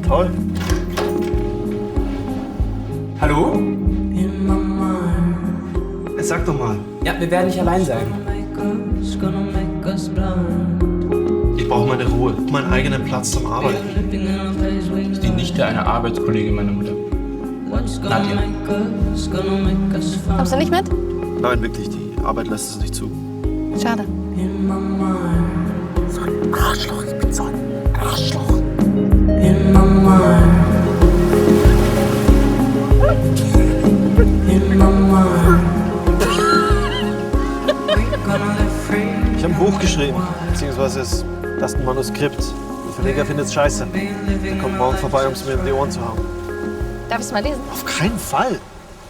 Toll. Hallo? Sag doch mal. Ja, wir werden nicht allein sein. Ich brauche meine Ruhe, meinen eigenen Platz zum Arbeiten. Das ist die Nichte einer Arbeitskollegin meiner Mutter. Nadja. Kommst du nicht mit? Nein, wirklich, die Arbeit lässt es nicht zu. Schade. So ein Arschloch, ich bin so ein Arschloch. Ich habe ein Buch geschrieben, beziehungsweise das ist ein Manuskript. Der Verleger findet es scheiße. Der kommt morgen vorbei, um es mir in die Ohren zu hauen. Darf ich es mal lesen? Auf keinen Fall.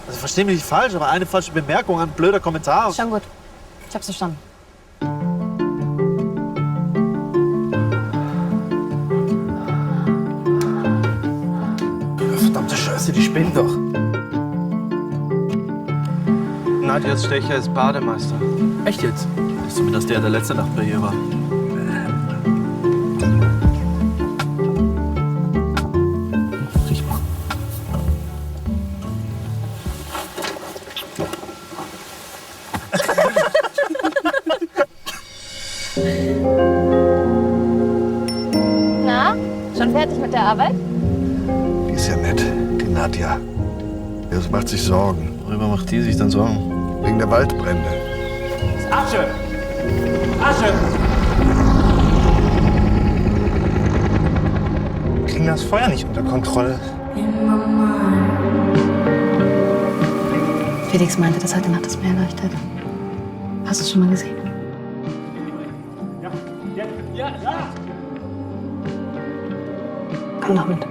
Also versteh mich nicht falsch, aber eine falsche Bemerkung, ein blöder Kommentar. Schon gut. Ich hab's verstanden. Verdammte Scheiße, die spinnen doch. Nadjas Stecher ist Bademeister. Echt jetzt? Ist zumindest der letzte Nacht bei ihr war. Riech mal. Na, schon fertig mit der Arbeit? Die ist ja nett, die Nadja. Das macht sich Sorgen. Worüber macht die sich dann Sorgen? Wegen der Waldbrände. Asche! Asche! Wir kriegen das Feuer nicht unter Kontrolle. Felix meinte, dass heute Nacht das Meer leuchtet. Hast du es schon mal gesehen? Ja. Komm doch mit.